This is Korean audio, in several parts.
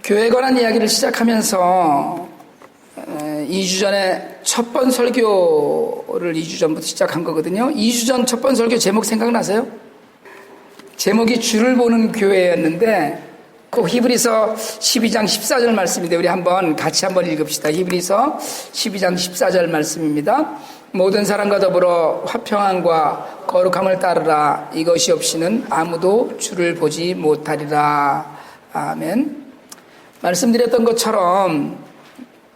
교회에 관한 이야기를 시작하면서 2주 전에 첫 번 설교를 2주 전부터 시작한 거거든요. 2주 전 첫 번 설교 제목 생각나세요? 제목이 주를 보는 교회였는데 그 히브리서 12장 14절 말씀인데 우리 같이 한번 읽읍시다. 히브리서 12장 14절 말씀입니다. 모든 사람과 더불어 화평함과 거룩함을 따르라. 이것이 없이는 아무도 주를 보지 못하리라. 아멘. 말씀드렸던 것처럼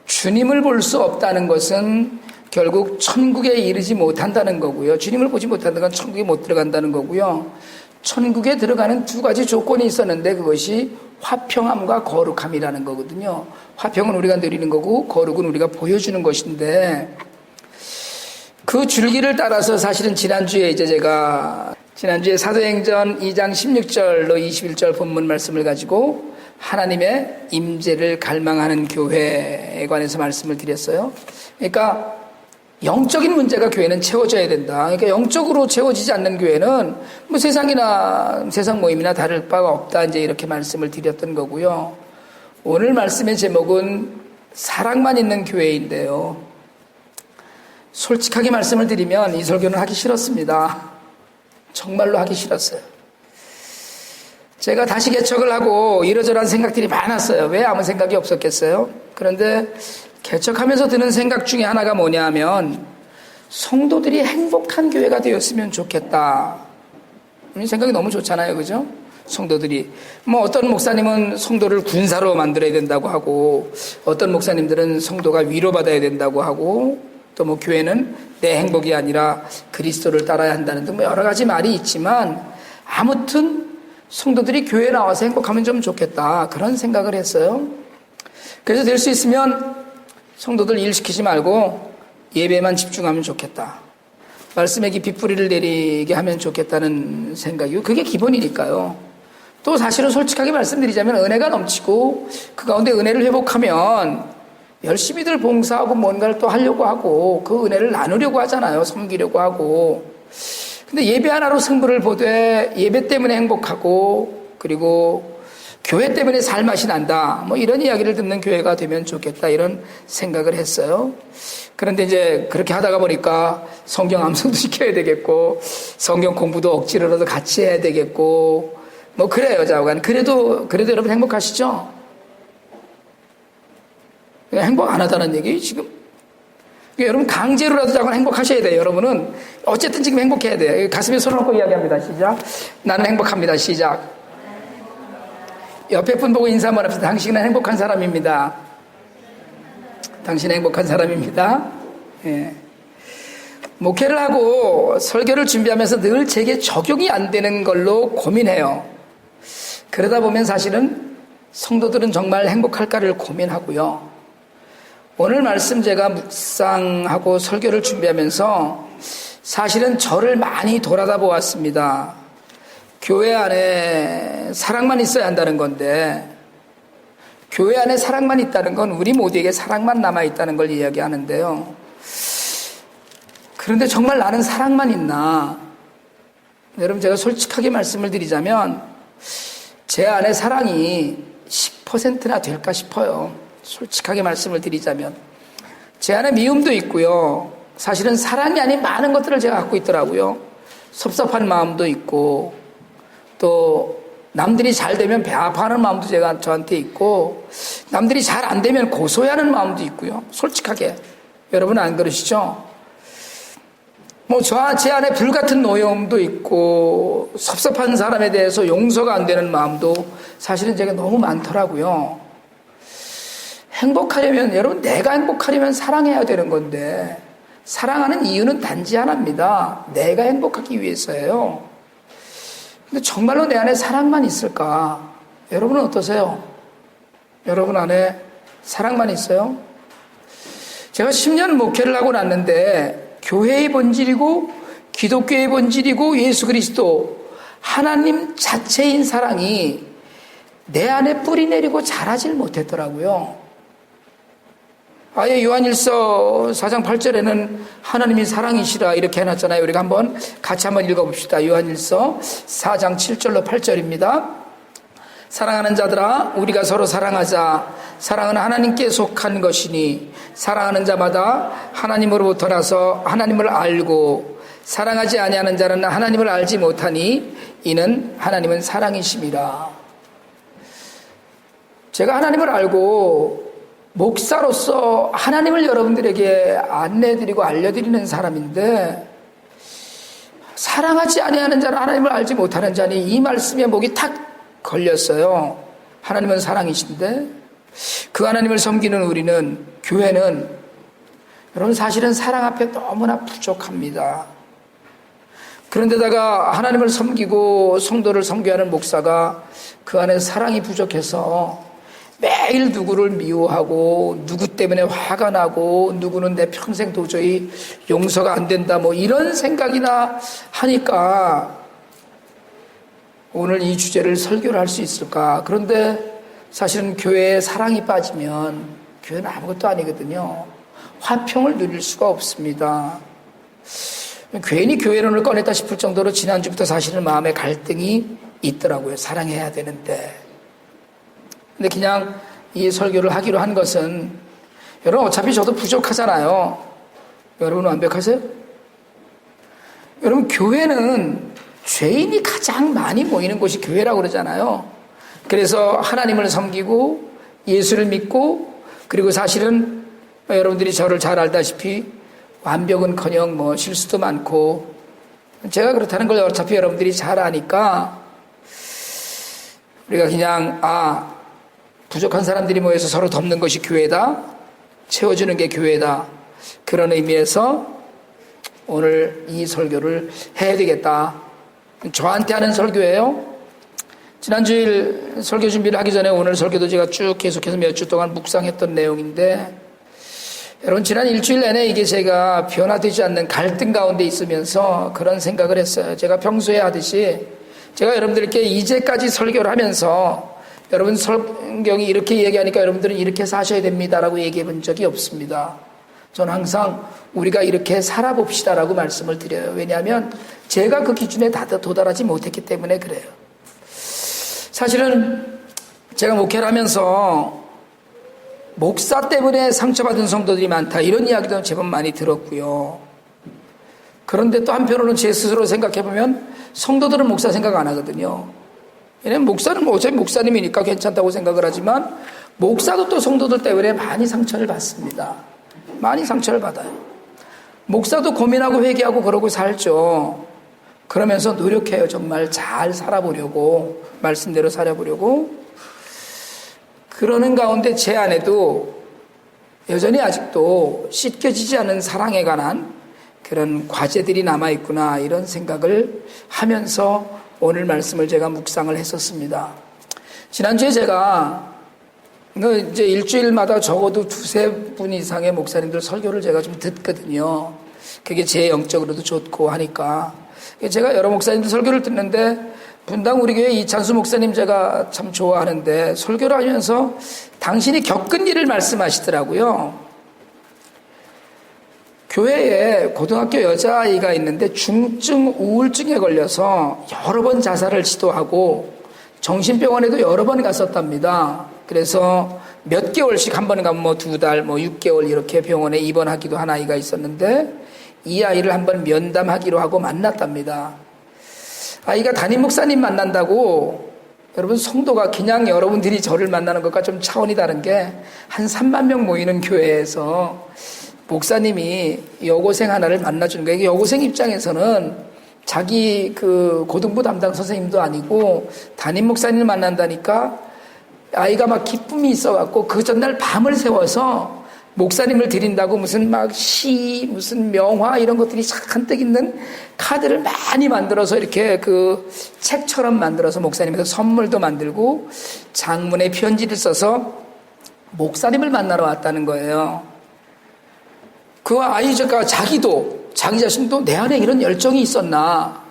주님을 볼 수 없다는 것은 결국 천국에 이르지 못한다는 거고요. 주님을 보지 못한다는 건 천국에 못 들어간다는 거고요. 천국에 들어가는 두 가지 조건이 있었는데 그것이 화평함과 거룩함이라는 거거든요. 화평은 우리가 누리는 거고 거룩은 우리가 보여주는 것인데 그 줄기를 따라서 사실은 지난주에 사도행전 2장 16절로 21절 본문 말씀을 가지고 하나님의 임재를 갈망하는 교회에 관해서 말씀을 드렸어요. 그러니까 영적인 문제가 교회는 채워져야 된다. 그러니까 영적으로 채워지지 않는 교회는 뭐 세상 모임이나 다를 바가 없다. 이제 이렇게 말씀을 드렸던 거고요. 오늘 말씀의 제목은 사랑만 있는 교회인데요. 솔직하게 말씀을 드리면 이 설교는 하기 싫었습니다. 정말로 하기 싫었어요. 제가 다시 개척을 하고 이러저러한 생각들이 많았어요. 왜 아무 생각이 없었겠어요? 그런데 개척하면서 드는 생각 중에 하나가 뭐냐면 성도들이 행복한 교회가 되었으면 좋겠다. 이 생각이 너무 좋잖아요. 그죠? 성도들이. 어떤 목사님은 성도를 군사로 만들어야 된다고 하고 어떤 목사님들은 성도가 위로받아야 된다고 하고 또 교회는 내 행복이 아니라 그리스도를 따라야 한다는 등 여러 가지 말이 있지만 아무튼 성도들이 교회에 나와서 행복하면 좀 좋겠다. 그런 생각을 했어요. 그래서 될 수 있으면 성도들 일 시키지 말고 예배만 집중하면 좋겠다. 말씀에 깊이 뿌리를 내리게 하면 좋겠다는 생각이고 그게 기본이니까요. 또 사실은 솔직하게 말씀드리자면 은혜가 넘치고 그 가운데 은혜를 회복하면 열심히들 봉사하고 뭔가를 또 하려고 하고 그 은혜를 나누려고 하잖아요. 섬기려고 하고. 근데 예배 하나로 승부를 보되 예배 때문에 행복하고 그리고 교회 때문에 살맛이 난다. 이런 이야기를 듣는 교회가 되면 좋겠다. 이런 생각을 했어요. 그런데 이제 그렇게 하다가 보니까 성경 암송도 시켜야 되겠고 성경 공부도 억지로라도 같이 해야 되겠고 그래요. 자오간. 그래도 여러분 행복하시죠? 행복 안 하다는 얘기 지금. 여러분 강제로라도 자꾸 행복하셔야 돼요. 여러분은 어쨌든 지금 행복해야 돼요. 가슴에 손을 얹고 이야기합니다. 시작. 나는 행복합니다. 시작. 옆에 분 보고 인사 한번 합시다. 당신은 행복한 사람입니다. 당신은 행복한 사람입니다. 예. 목회를 하고 설교를 준비하면서 늘 제게 적용이 안 되는 걸로 고민해요. 그러다 보면 사실은 성도들은 정말 행복할까를 고민하고요. 오늘 말씀 제가 묵상하고 설교를 준비하면서 사실은 저를 많이 돌아다 보았습니다. 교회 안에 사랑만 있어야 한다는 건데 교회 안에 사랑만 있다는 건 우리 모두에게 사랑만 남아있다는 걸 이야기하는데요. 그런데 정말 나는 사랑만 있나? 여러분 제가 솔직하게 말씀을 드리자면 제 안에 사랑이 10%나 될까 싶어요. 솔직하게 말씀을 드리자면 제 안에 미움도 있고요. 사실은 사랑이 아닌 많은 것들을 제가 갖고 있더라고요. 섭섭한 마음도 있고 또 남들이 잘 되면 배 아파하는 마음도 저한테 있고 남들이 잘 안 되면 고소해하는 마음도 있고요. 솔직하게 여러분 안 그러시죠? 제 안에 불같은 노여움도 있고 섭섭한 사람에 대해서 용서가 안 되는 마음도 사실은 제가 너무 많더라고요. 행복하려면 여러분 내가 행복하려면 사랑해야 되는 건데 사랑하는 이유는 단지 하나입니다. 내가 행복하기 위해서예요. 근데 정말로 내 안에 사랑만 있을까? 여러분은 어떠세요? 여러분 안에 사랑만 있어요? 제가 10년 목회를 하고 났는데 교회의 본질이고 기독교의 본질이고 예수 그리스도 하나님 자체인 사랑이 내 안에 뿌리 내리고 자라질 못했더라고요. 아예 요한일서 4장 8절에는 하나님이 사랑이시라 이렇게 해놨잖아요. 우리가 같이 한번 읽어봅시다. 요한일서 4장 7절로 8절입니다. 사랑하는 자들아 우리가 서로 사랑하자. 사랑은 하나님께 속한 것이니 사랑하는 자마다 하나님으로부터 나서 하나님을 알고 사랑하지 아니하는 자는 하나님을 알지 못하니 이는 하나님은 사랑이심이라. 제가 하나님을 알고 목사로서 하나님을 여러분들에게 안내해드리고 알려드리는 사람인데 사랑하지 아니하는 자는 하나님을 알지 못하는 자니 이 말씀에 목이 탁 걸렸어요. 하나님은 사랑이신데 그 하나님을 섬기는 우리는 교회는 여러분 사실은 사랑 앞에 너무나 부족합니다. 그런데다가 하나님을 섬기고 성도를 섬겨야 하는 목사가 그 안에 사랑이 부족해서 매일 누구를 미워하고 누구 때문에 화가 나고 누구는 내 평생 도저히 용서가 안 된다 뭐 이런 생각이나 하니까 오늘 이 주제를 설교를 할 수 있을까? 그런데 사실은 교회에 사랑이 빠지면 교회는 아무것도 아니거든요. 화평을 누릴 수가 없습니다. 괜히 교회론을 꺼냈다 싶을 정도로 지난주부터 사실은 마음에 갈등이 있더라고요. 사랑해야 되는데. 근데 그냥 이 설교를 하기로 한 것은 여러분 어차피 저도 부족하잖아요. 여러분 완벽하세요? 여러분 교회는 죄인이 가장 많이 모이는 곳이 교회라고 그러잖아요. 그래서 하나님을 섬기고 예수를 믿고 그리고 사실은 여러분들이 저를 잘 알다시피 완벽은커녕 뭐 실수도 많고 제가 그렇다는 걸 어차피 여러분들이 잘 아니까 우리가 그냥 부족한 사람들이 모여서 서로 덮는 것이 교회다, 채워주는 게 교회다, 그런 의미에서 오늘 이 설교를 해야 되겠다. 저한테 하는 설교예요. 지난주일 설교 준비를 하기 전에 오늘 설교도 제가 쭉 계속해서 몇 주 동안 묵상했던 내용인데 여러분 지난 일주일 내내 이게 제가 변화되지 않는 갈등 가운데 있으면서 그런 생각을 했어요. 제가 평소에 하듯이 제가 여러분들께 이제까지 설교를 하면서 여러분 성경이 이렇게 얘기하니까 여러분들은 이렇게 사셔야 됩니다라고 얘기해 본 적이 없습니다. 저는 항상 우리가 이렇게 살아봅시다라고 말씀을 드려요. 왜냐하면 제가 그 기준에 도달하지 못했기 때문에 그래요. 사실은 제가 목회를 하면서 목사 때문에 상처받은 성도들이 많다 이런 이야기도 제법 많이 들었고요. 그런데 또 한편으로는 제 스스로 생각해보면 성도들은 목사 생각 안 하거든요. 왜냐면 목사는 뭐 어차피 목사님이니까 괜찮다고 생각을 하지만 목사도 또 성도들 때문에 많이 상처를 받습니다. 많이 상처를 받아요. 목사도 고민하고 회개하고 그러고 살죠. 그러면서 노력해요. 정말 잘 살아보려고, 말씀대로 살아보려고. 그러는 가운데 제 안에도 여전히 아직도 씻겨지지 않은 사랑에 관한 그런 과제들이 남아있구나 이런 생각을 하면서 오늘 말씀을 제가 묵상을 했었습니다. 지난주에 제가 이제 일주일마다 적어도 두세 분 이상의 목사님들 설교를 제가 좀 듣거든요. 그게 제 영적으로도 좋고 하니까. 제가 여러 목사님들 설교를 듣는데 분당 우리 교회 이찬수 목사님 제가 참 좋아하는데 설교를 하면서 당신이 겪은 일을 말씀하시더라고요. 교회에 고등학교 여자아이가 있는데 중증 우울증에 걸려서 여러 번 자살을 시도하고 정신병원에도 여러 번 갔었답니다. 그래서 몇 개월씩 한 번 가면 뭐 2달, 뭐 6개월 이렇게 병원에 입원하기도 한 아이가 있었는데 이 아이를 한번 면담하기로 하고 만났답니다. 아이가 담임 목사님 만난다고 여러분 성도가 그냥 여러분들이 저를 만나는 것과 좀 차원이 다른 게 한 3만 명 모이는 교회에서 목사님이 여고생 하나를 만나주는 거예요. 여고생 입장에서는 자기 그 고등부 담당 선생님도 아니고 담임 목사님을 만난다니까 아이가 막 기쁨이 있어갖고 그 전날 밤을 새워서 목사님을 드린다고 무슨 막 시, 무슨 명화 이런 것들이 한뜩 있는 카드를 많이 만들어서 이렇게 그 책처럼 만들어서 목사님한테 선물도 만들고 장문의 편지를 써서 목사님을 만나러 왔다는 거예요. 그 아이가 자기 자신도 내 안에 이런 열정이 있었나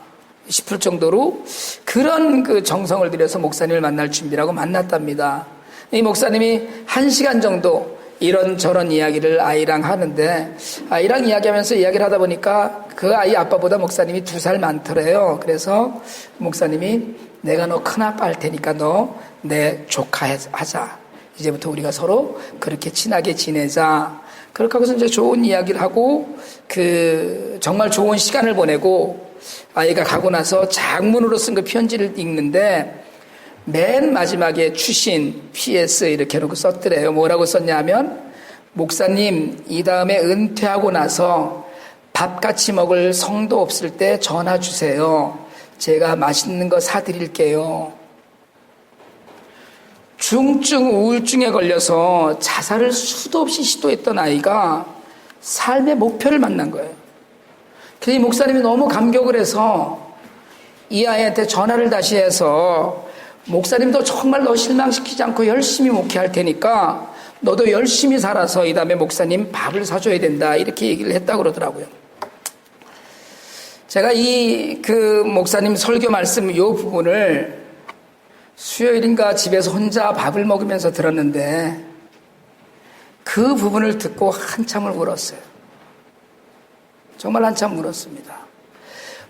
싶을 정도로 그런 그 정성을 들여서 목사님을 만날 준비라고 만났답니다. 이 목사님이 1시간 정도 이런저런 이야기를 아이랑 하는데, 아이랑 이야기하면서 이야기를 하다 보니까 그 아이 아빠보다 목사님이 2살 많더래요. 그래서 목사님이 내가 너 큰아빠 할 테니까 너 내 조카 하자. 이제부터 우리가 서로 그렇게 친하게 지내자. 그렇게 하고서 이제 좋은 이야기를 하고, 정말 좋은 시간을 보내고, 아이가 가고 나서 장문으로 쓴 그 편지를 읽는데, 맨 마지막에 추신, PS 이렇게 해놓고 썼더래요. 뭐라고 썼냐면, 목사님, 이 다음에 은퇴하고 나서 밥 같이 먹을 성도 없을 때 전화 주세요. 제가 맛있는 거 사드릴게요. 중증 우울증에 걸려서 자살을 수도 없이 시도했던 아이가 삶의 목표를 만난 거예요. 그래서 이 목사님이 너무 감격을 해서 이 아이한테 전화를 다시 해서, 목사님도 정말 너 실망시키지 않고 열심히 목회할 테니까 너도 열심히 살아서 이 다음에 목사님 밥을 사줘야 된다, 이렇게 얘기를 했다고 그러더라고요. 제가 목사님 설교 말씀 이 부분을 수요일인가 집에서 혼자 밥을 먹으면서 들었는데, 그 부분을 듣고 한참을 울었어요. 정말 한참 울었습니다.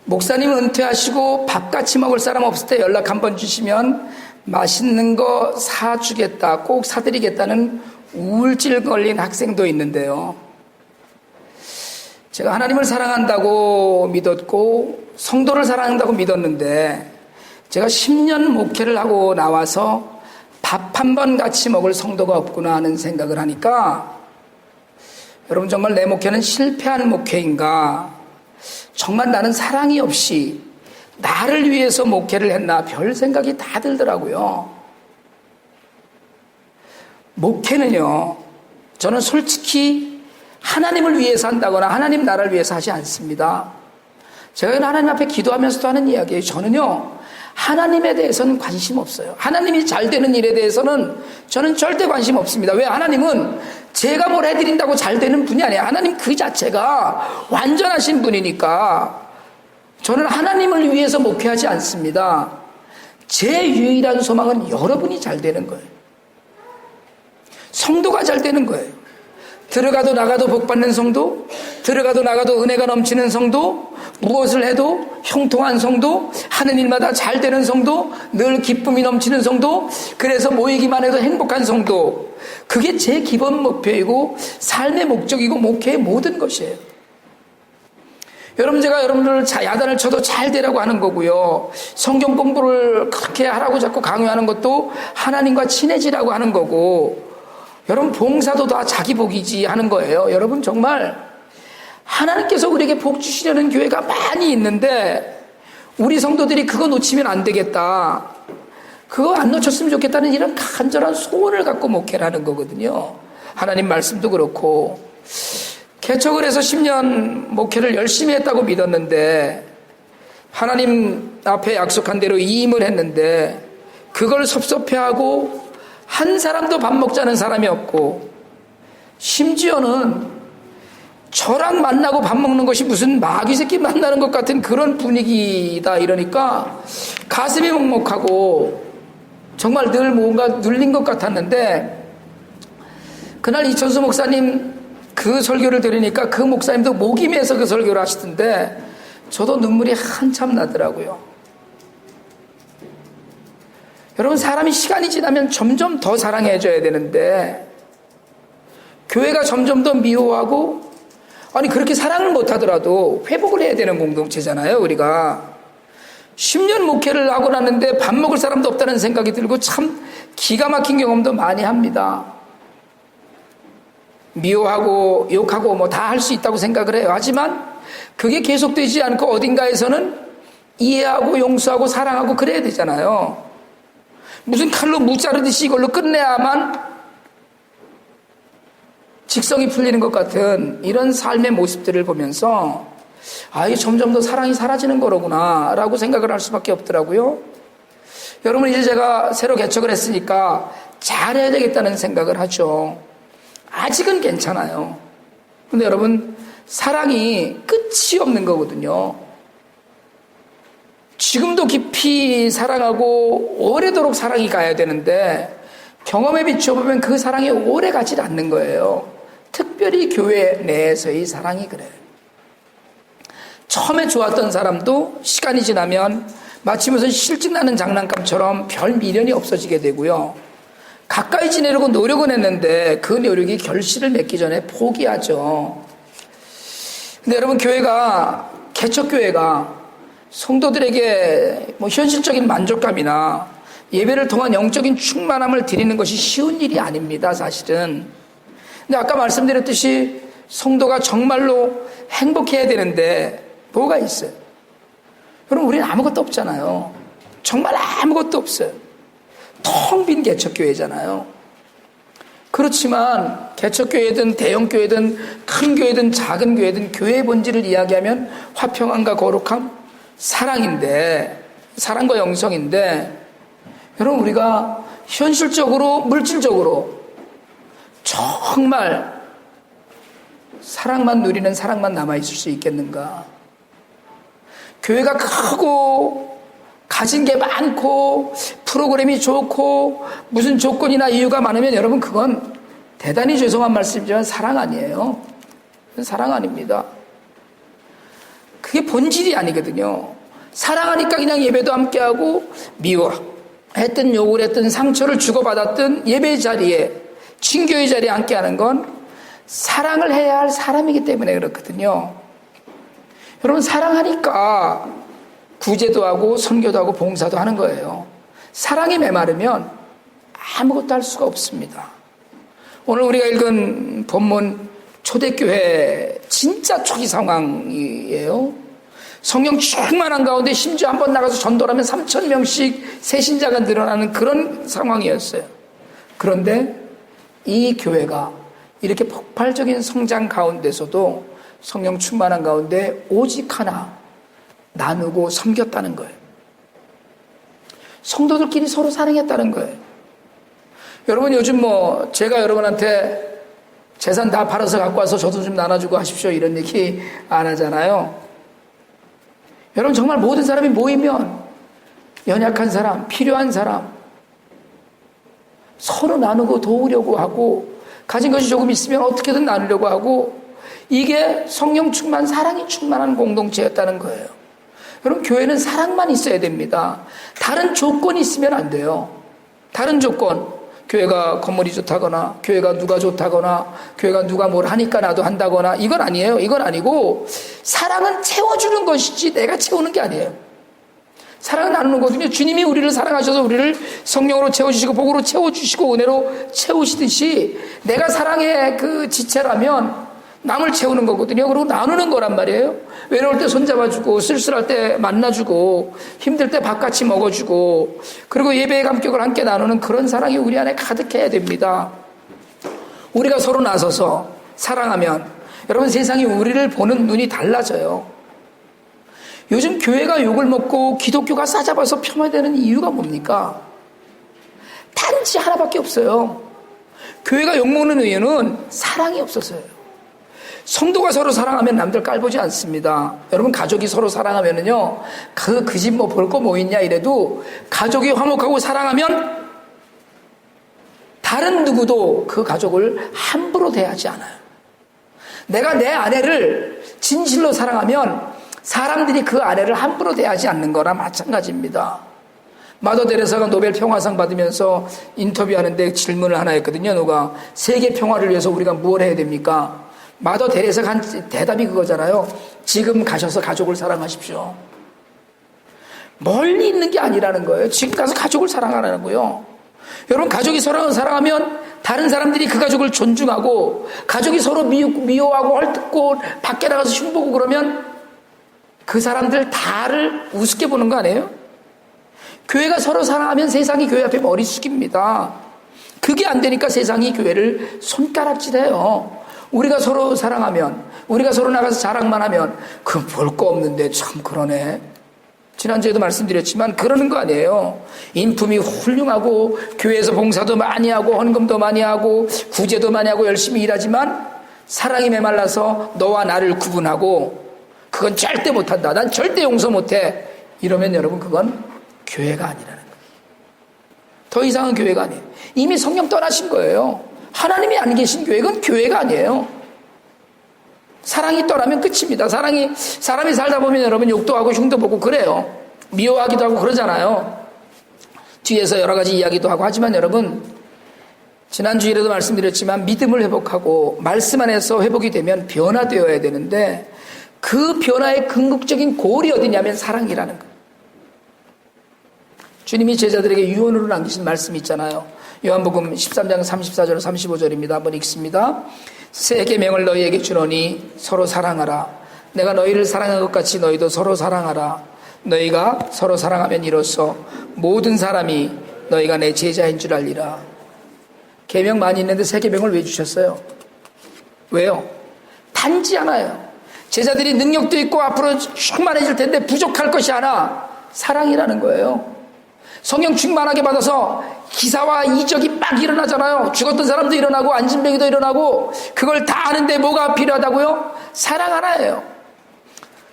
목사님 은퇴하시고 밥 같이 먹을 사람 없을 때 연락 한번 주시면 맛있는 거 사주겠다, 꼭 사드리겠다는 우울증 걸린 학생도 있는데요. 제가 하나님을 사랑한다고 믿었고 성도를 사랑한다고 믿었는데, 제가 10년 목회를 하고 나와서 밥 한 번 같이 먹을 성도가 없구나 하는 생각을 하니까, 여러분 정말 내 목회는 실패한 목회인가, 정말 나는 사랑이 없이 나를 위해서 목회를 했나, 별 생각이 다 들더라고요. 목회는요, 저는 솔직히 하나님을 위해서 한다거나 하나님 나라를 위해서 하지 않습니다. 제가 하나님 앞에 기도하면서도 하는 이야기예요. 저는요, 하나님에 대해서는 관심 없어요. 하나님이 잘 되는 일에 대해서는 저는 절대 관심 없습니다. 왜? 하나님은 제가 뭘 해드린다고 잘 되는 분이 아니에요. 하나님 그 자체가 완전하신 분이니까 저는 하나님을 위해서 목회하지 않습니다. 제 유일한 소망은 여러분이 잘 되는 거예요. 성도가 잘 되는 거예요. 들어가도 나가도 복받는 성도, 들어가도 나가도 은혜가 넘치는 성도, 무엇을 해도 형통한 성도, 하는 일마다 잘 되는 성도, 늘 기쁨이 넘치는 성도, 그래서 모이기만 해도 행복한 성도. 그게 제 기본 목표이고 삶의 목적이고 목회의 모든 것이에요. 여러분, 제가 여러분들 야단을 쳐도 잘 되라고 하는 거고요, 성경 공부를 그렇게 하라고 자꾸 강요하는 것도 하나님과 친해지라고 하는 거고, 여러분 봉사도 다 자기 복이지 하는 거예요. 여러분 정말 하나님께서 우리에게 복 주시려는 교회가 많이 있는데, 우리 성도들이 그거 놓치면 안 되겠다, 그거 안 놓쳤으면 좋겠다는 이런 간절한 소원을 갖고 목회를 하는 거거든요. 하나님 말씀도 그렇고, 개척을 해서 10년 목회를 열심히 했다고 믿었는데, 하나님 앞에 약속한 대로 이임을 했는데, 그걸 섭섭해하고 한 사람도 밥 먹자는 사람이 없고, 심지어는 저랑 만나고 밥 먹는 것이 무슨 마귀 새끼 만나는 것 같은 그런 분위기다 이러니까 가슴이 먹먹하고 정말 늘 뭔가 눌린 것 같았는데, 그날 이천수 목사님 그 설교를 들으니까 그 목사님도 목이 메서 그 설교를 하시던데 저도 눈물이 한참 나더라고요. 여러분, 사람이 시간이 지나면 점점 더 사랑해줘야 되는데 교회가 점점 더 미워하고, 아니 그렇게 사랑을 못하더라도 회복을 해야 되는 공동체잖아요. 우리가 10년 목회를 하고 났는데 밥 먹을 사람도 없다는 생각이 들고 참 기가 막힌 경험도 많이 합니다. 미워하고 욕하고 뭐 다 할 수 있다고 생각을 해요. 하지만 그게 계속되지 않고 어딘가에서는 이해하고 용서하고 사랑하고 그래야 되잖아요. 무슨 칼로 무 자르듯이 이걸로 끝내야만 직성이 풀리는 것 같은 이런 삶의 모습들을 보면서, 이게 점점 더 사랑이 사라지는 거로구나 라고 생각을 할 수밖에 없더라고요. 여러분, 이제 제가 새로 개척을 했으니까 잘해야 되겠다는 생각을 하죠. 아직은 괜찮아요. 근데 여러분, 사랑이 끝이 없는 거거든요. 지금도 깊이 사랑하고 오래도록 사랑이 가야 되는데 경험에 비춰보면 그 사랑이 오래 가지 않는 거예요. 특별히 교회 내에서의 사랑이 그래요. 처음에 좋았던 사람도 시간이 지나면 마치 무슨 실증나는 장난감처럼 별 미련이 없어지게 되고요. 가까이 지내려고 노력은 했는데 그 노력이 결실을 맺기 전에 포기하죠. 근데 여러분, 개척교회가 성도들에게 현실적인 만족감이나 예배를 통한 영적인 충만함을 드리는 것이 쉬운 일이 아닙니다, 사실은. 근데 아까 말씀드렸듯이 성도가 정말로 행복해야 되는데 뭐가 있어요? 여러분, 우리는 아무것도 없잖아요. 정말 아무것도 없어요. 텅 빈 개척교회잖아요. 그렇지만 개척교회든 대형교회든 큰 교회든 작은 교회든 교회의 본질을 이야기하면 화평함과 거룩함, 사랑인데, 사랑과 영성인데, 여러분, 우리가 현실적으로 물질적으로 정말 사랑만 누리는 사랑만 남아있을 수 있겠는가? 교회가 크고 가진 게 많고 프로그램이 좋고 무슨 조건이나 이유가 많으면 여러분, 그건 대단히 죄송한 말씀이지만 사랑 아니에요. 사랑 아닙니다. 그게 본질이 아니거든요. 사랑하니까 그냥 예배도 함께하고 미워했든 욕을 했든 상처를 주고받았든 예배 자리에, 친교의 자리에 함께하는 건 사랑을 해야 할 사람이기 때문에 그렇거든요. 여러분, 사랑하니까 구제도 하고 선교도 하고 봉사도 하는 거예요. 사랑이 메마르면 아무것도 할 수가 없습니다. 오늘 우리가 읽은 본문 초대교회 진짜 초기 상황이에요. 성령 충만한 가운데 심지어 한번 나가서 전도하면 3,000명씩 새신자가 늘어나는 그런 상황이었어요. 그런데 이 교회가 이렇게 폭발적인 성장 가운데서도 성령 충만한 가운데 오직 하나 나누고 섬겼다는 거예요. 성도들끼리 서로 사랑했다는 거예요. 여러분, 요즘 제가 여러분한테 재산 다 팔아서 갖고 와서 저도 좀 나눠주고 하십시오 이런 얘기 안 하잖아요. 여러분, 정말 모든 사람이 모이면 연약한 사람, 필요한 사람 서로 나누고 도우려고 하고, 가진 것이 조금 있으면 어떻게든 나누려고 하고, 이게 성령 충만, 사랑이 충만한 공동체였다는 거예요. 여러분, 교회는 사랑만 있어야 됩니다. 다른 조건이 있으면 안 돼요. 다른 조건, 교회가 건물이 좋다거나, 교회가 누가 좋다거나, 교회가 누가 뭘 하니까 나도 한다거나, 이건 아니에요. 이건 아니고, 사랑은 채워주는 것이지 내가 채우는 게 아니에요. 사랑은 나누는 거거든요. 주님이 우리를 사랑하셔서 우리를 성령으로 채워주시고 복으로 채워주시고 은혜로 채우시듯이 내가 사랑의 그 지체라면 남을 채우는 거거든요. 그리고 나누는 거란 말이에요. 외로울 때 손잡아주고, 쓸쓸할 때 만나주고, 힘들 때 밥같이 먹어주고, 그리고 예배의 감격을 함께 나누는 그런 사랑이 우리 안에 가득해야 됩니다. 우리가 서로 나서서 사랑하면 여러분, 세상이 우리를 보는 눈이 달라져요. 요즘 교회가 욕을 먹고 기독교가 싸잡아서 폄하되는 이유가 뭡니까? 단지 하나밖에 없어요. 교회가 욕먹는 이유는 사랑이 없어서요. 성도가 서로 사랑하면 남들 깔보지 않습니다. 여러분, 가족이 서로 사랑하면은요, 그 집 볼 거 뭐 있냐 이래도 가족이 화목하고 사랑하면 다른 누구도 그 가족을 함부로 대하지 않아요. 내가 내 아내를 진실로 사랑하면 사람들이 그 아내를 함부로 대하지 않는 거나 마찬가지입니다. 마더 데레사가 노벨 평화상 받으면서 인터뷰하는데 질문을 하나 했거든요. 누가 세계 평화를 위해서 우리가 무엇을 해야 됩니까? 마더 데레사가 한 대답이 그거잖아요. 지금 가셔서 가족을 사랑하십시오. 멀리 있는 게 아니라는 거예요. 지금 가서 가족을 사랑하라는 거예요. 여러분, 가족이 서로 사랑하면 다른 사람들이 그 가족을 존중하고, 가족이 서로 미워하고 헐뜯고 밖에 나가서 흉보고 그러면 그 사람들 다를 우습게 보는 거 아니에요? 교회가 서로 사랑하면 세상이 교회 앞에 머리 숙입니다. 그게 안 되니까 세상이 교회를 손가락질해요. 우리가 서로 사랑하면, 우리가 서로 나가서 자랑만 하면 그 볼 거 없는데 참 그러네. 지난주에도 말씀드렸지만 그러는 거 아니에요. 인품이 훌륭하고 교회에서 봉사도 많이 하고 헌금도 많이 하고 구제도 많이 하고 열심히 일하지만 사랑이 메말라서 너와 나를 구분하고 그건 절대 못한다. 난 절대 용서 못해. 이러면 여러분, 그건 교회가 아니라는 거예요. 더 이상은 교회가 아니에요. 이미 성령 떠나신 거예요. 하나님이 안 계신 교회는 교회가 아니에요. 사랑이 떠나면 끝입니다. 사람이 살다 보면 여러분 욕도 하고 흉도 보고 그래요. 미워하기도 하고 그러잖아요. 뒤에서 여러 가지 이야기도 하고 하지만 여러분, 지난주에도 말씀드렸지만 믿음을 회복하고 말씀 안에서 회복이 되면 변화되어야 되는데 그 변화의 궁극적인 골이 어디냐면 사랑이라는 거예요. 주님이 제자들에게 유언으로 남기신 말씀이 있잖아요. 요한복음 13장 34절 35절입니다. 한번 읽습니다. 새 계명을 너희에게 주노니 서로 사랑하라. 내가 너희를 사랑한 것 같이 너희도 서로 사랑하라. 너희가 서로 사랑하면 이로써 모든 사람이 너희가 내 제자인 줄 알리라. 계명 많이 있는데 새 계명을 왜 주셨어요? 왜요? 단지 하나예요. 제자들이 능력도 있고 앞으로 충만해질 텐데 부족할 것이 하나, 사랑이라는 거예요. 성령 충만하게 받아서 기사와 이적이 막 일어나잖아요. 죽었던 사람도 일어나고 안진뱅이도 일어나고 그걸 다 아는데 뭐가 필요하다고요? 사랑 하나예요.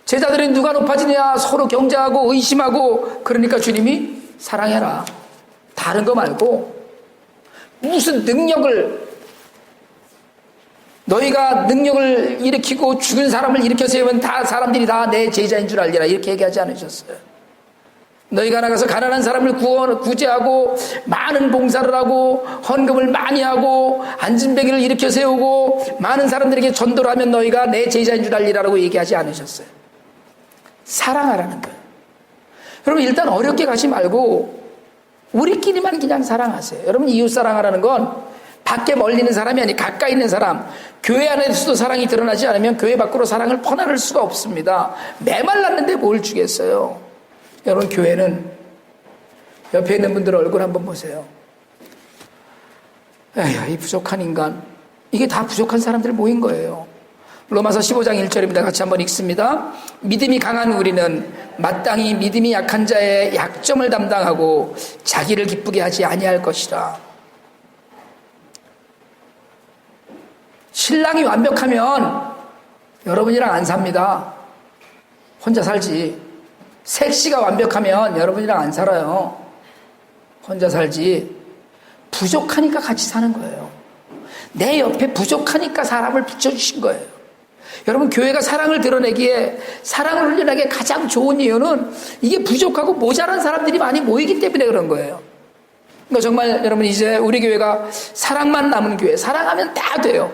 제자들이 누가 높아지냐 서로 경쟁하고 의심하고 그러니까 주님이 사랑해라. 다른 거 말고 무슨 너희가 능력을 일으키고 죽은 사람을 일으켜 세우면 다 사람들이 다 내 제자인 줄 알리라 이렇게 얘기하지 않으셨어요. 너희가 나가서 가난한 사람을 구제하고 많은 봉사를 하고 헌금을 많이 하고 안진뱅이를 일으켜 세우고 많은 사람들에게 전도를 하면 너희가 내 제자인 줄 알리라고 얘기하지 않으셨어요. 사랑하라는 거예요. 여러분 일단 어렵게 가지 말고 우리끼리만 그냥 사랑하세요. 여러분 이웃 사랑하라는 건 밖에 멀리 있는 사람이 아니라 가까이 있는 사람, 교회 안에서도 사랑이 드러나지 않으면 교회 밖으로 사랑을 퍼나를 수가 없습니다. 메말랐는데 뭘 주겠어요. 여러분 교회는 옆에 있는 분들 얼굴 한번 보세요. 에휴, 이 부족한 인간, 이게 다 부족한 사람들 모인 거예요. 로마서 15장 1절입니다. 같이 한번 읽습니다. 믿음이 강한 우리는 마땅히 믿음이 약한 자의 약점을 담당하고 자기를 기쁘게 하지 아니할 것이라. 신랑이 완벽하면 여러분이랑 안 삽니다. 혼자 살지. 섹시가 완벽하면 여러분이랑 안 살아요. 혼자 살지. 부족하니까 같이 사는 거예요. 내 옆에 부족하니까 사람을 붙여주신 거예요. 여러분 교회가 사랑을 드러내기에 사랑을 훈련하기에 가장 좋은 이유는 이게 부족하고 모자란 사람들이 많이 모이기 때문에 그런 거예요. 그러니까 정말 여러분 이제 우리 교회가 사랑만 남은 교회, 사랑하면 다 돼요.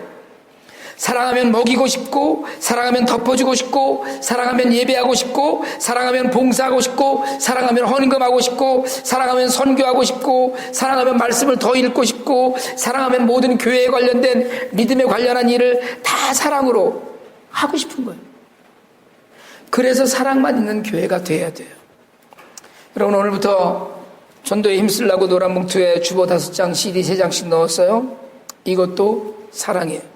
사랑하면 먹이고 싶고, 사랑하면 덮어주고 싶고, 사랑하면 예배하고 싶고, 사랑하면 봉사하고 싶고, 사랑하면 헌금하고 싶고, 사랑하면 선교하고 싶고, 사랑하면 말씀을 더 읽고 싶고, 사랑하면 모든 교회에 관련된 믿음에 관련한 일을 다 사랑으로 하고 싶은 거예요. 그래서 사랑만 있는 교회가 돼야 돼요. 여러분 오늘부터 전도에 힘쓰려고 노란 봉투에 주보 5장, CD 3장씩 넣었어요. 이것도 사랑이에요.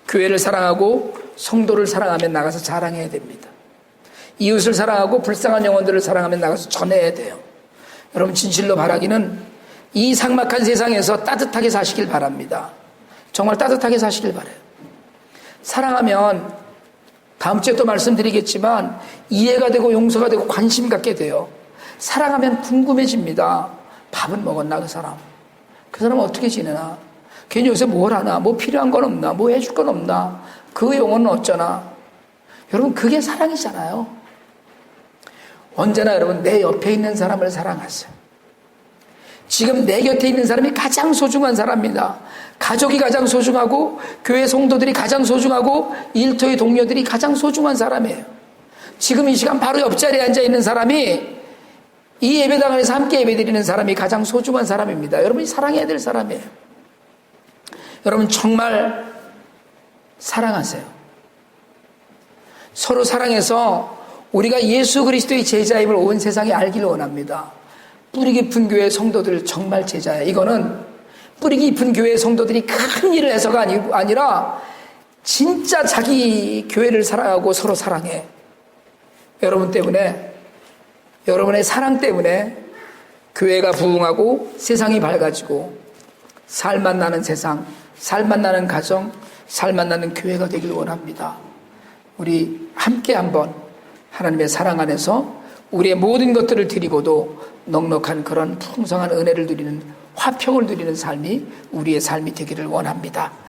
교회를 사랑하고 성도를 사랑하면 나가서 자랑해야 됩니다. 이웃을 사랑하고 불쌍한 영혼들을 사랑하면 나가서 전해야 돼요. 여러분 진실로 바라기는 이 삭막한 세상에서 따뜻하게 사시길 바랍니다. 정말 따뜻하게 사시길 바라요. 사랑하면 다음 주에 또 말씀드리겠지만 이해가 되고 용서가 되고 관심 갖게 돼요. 사랑하면 궁금해집니다. 밥은 먹었나 그 사람? 그 사람은 어떻게 지내나? 괜히 요새 뭘 하나? 뭐 필요한 건 없나? 뭐 해줄 건 없나? 그 영혼은 어쩌나? 여러분 그게 사랑이잖아요. 언제나 여러분 내 옆에 있는 사람을 사랑하세요. 지금 내 곁에 있는 사람이 가장 소중한 사람입니다. 가족이 가장 소중하고 교회 성도들이 가장 소중하고 일터의 동료들이 가장 소중한 사람이에요. 지금 이 시간 바로 옆자리에 앉아있는 사람이 이 예배당 안에서 함께 예배드리는 사람이 가장 소중한 사람입니다. 여러분이 사랑해야 될 사람이에요. 여러분 정말 사랑하세요. 서로 사랑해서 우리가 예수 그리스도의 제자임을 온 세상에 알기를 원합니다. 뿌리 깊은 교회 성도들 정말 제자예요. 이거는 뿌리 깊은 교회 성도들이 큰 일을 해서가 아니라 진짜 자기 교회를 사랑하고 서로 사랑해. 여러분 때문에, 여러분의 사랑 때문에 교회가 부흥하고 세상이 밝아지고 살맛 나는 세상, 살맛 나는 가정, 살맛 나는 교회가 되길 원합니다. 우리 함께 한번 하나님의 사랑 안에서 우리의 모든 것들을 드리고도 넉넉한 그런 풍성한 은혜를 누리는 화평을 누리는 삶이 우리의 삶이 되기를 원합니다.